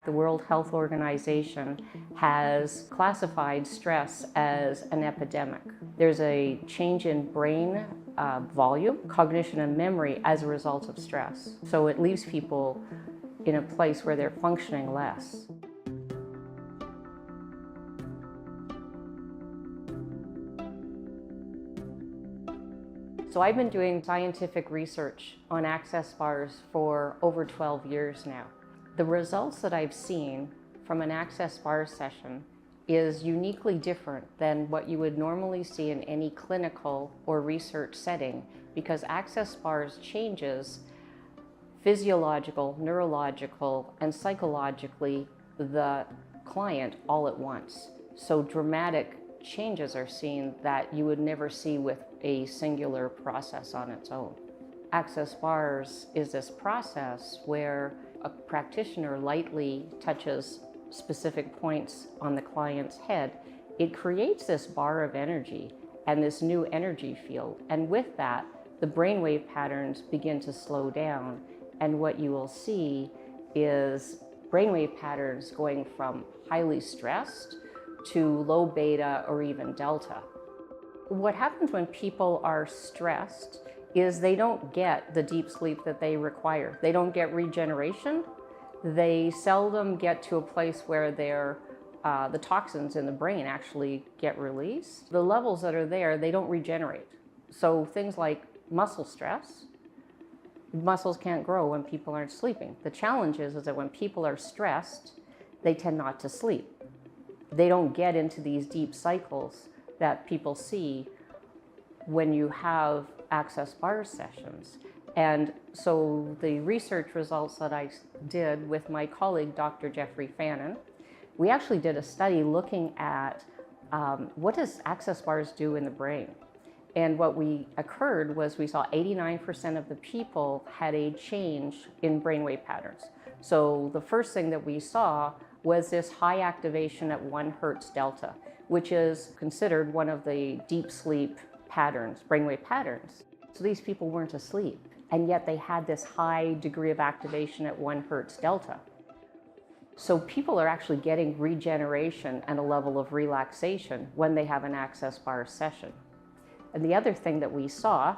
The World Health Organization has classified stress as an epidemic. There's a change in brain volume, cognition, and memory as a result of stress. So it leaves people in a place where they're functioning less. So I've been doing scientific research on access bars for over 12 years now. The results that I've seen from an access bar session is uniquely different than what you would normally see in any clinical or research setting, because access bars changes physiological, neurological, and psychologically the client all at once. So dramatic changes are seen that you would never see with a singular process on its own. Access bars is this process where a practitioner lightly touches specific points on the client's head. It creates this bar of energy and this new energy field. And with that, the brainwave patterns begin to slow down. And what you will see is brainwave patterns going from highly stressed to low beta or even delta. What happens when people are stressed is they don't get the deep sleep that they require. They don't get regeneration. They seldom get to a place where the toxins in the brain actually get released. The levels that are there, they don't regenerate. So things like muscle stress, muscles can't grow when people aren't sleeping. The challenge is that when people are stressed, they tend not to sleep. They don't get into these deep cycles that people see when you have access bar sessions. And so the research results that I did with my colleague, Dr. Jeffrey Fannin, we actually did a study looking at what does access bars do in the brain. And what occurred was we saw 89% of the people had a change in brainwave patterns. So the first thing that we saw was this high activation at 1 Hertz delta, which is considered one of the deep sleep patterns, brainwave patterns. So these people weren't asleep, and yet they had this high degree of activation at 1 Hertz delta. So people are actually getting regeneration and a level of relaxation when they have an access bar session. And the other thing that we saw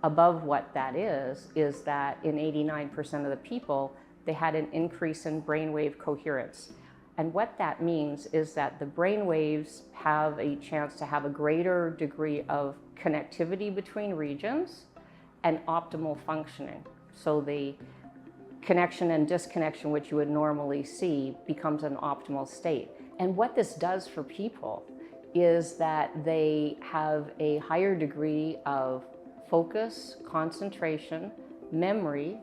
above what that is that in 89% of the people, they had an increase in brainwave coherence. And what that means is that the brain waves have a chance to have a greater degree of connectivity between regions and optimal functioning. So the connection and disconnection, which you would normally see, becomes an optimal state. And what this does for people is that they have a higher degree of focus, concentration, memory,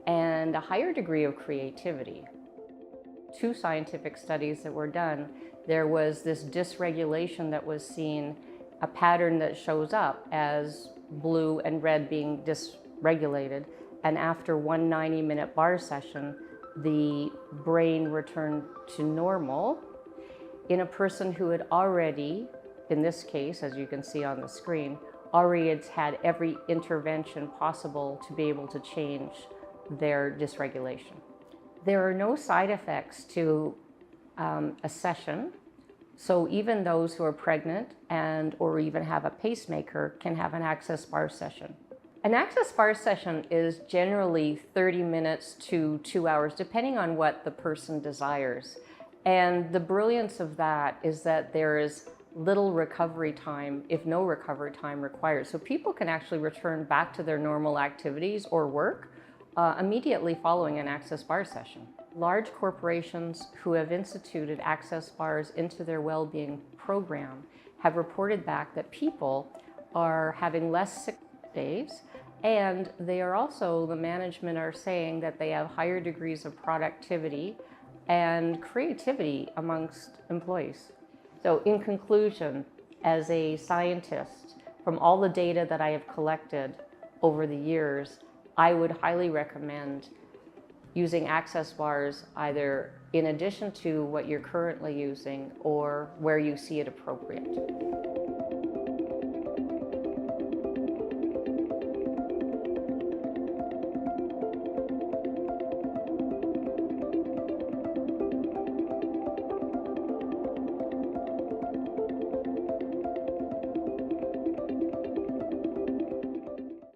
and a higher degree of creativity. 2 scientific studies that were done, there was this dysregulation that was seen, a pattern that shows up as blue and red being dysregulated. And after one 90-minute bar session, the brain returned to normal in a person who had already, in this case, as you can see on the screen, already had every intervention possible to be able to change their dysregulation. There are no side effects to a session, so even those who are pregnant or even have a pacemaker can have an access bar session. An access bar session is generally 30 minutes to 2 hours, depending on what the person desires. And the brilliance of that is that there is little recovery time, if no recovery time required. So people can actually return back to their normal activities or work immediately following an access bar session. Large corporations who have instituted access bars into their well-being program have reported back that people are having less sick days, and they are also, the management are saying that they have higher degrees of productivity and creativity amongst employees. So in conclusion, as a scientist, from all the data that I have collected over the years, I would highly recommend using access bars either in addition to what you're currently using or where you see it appropriate.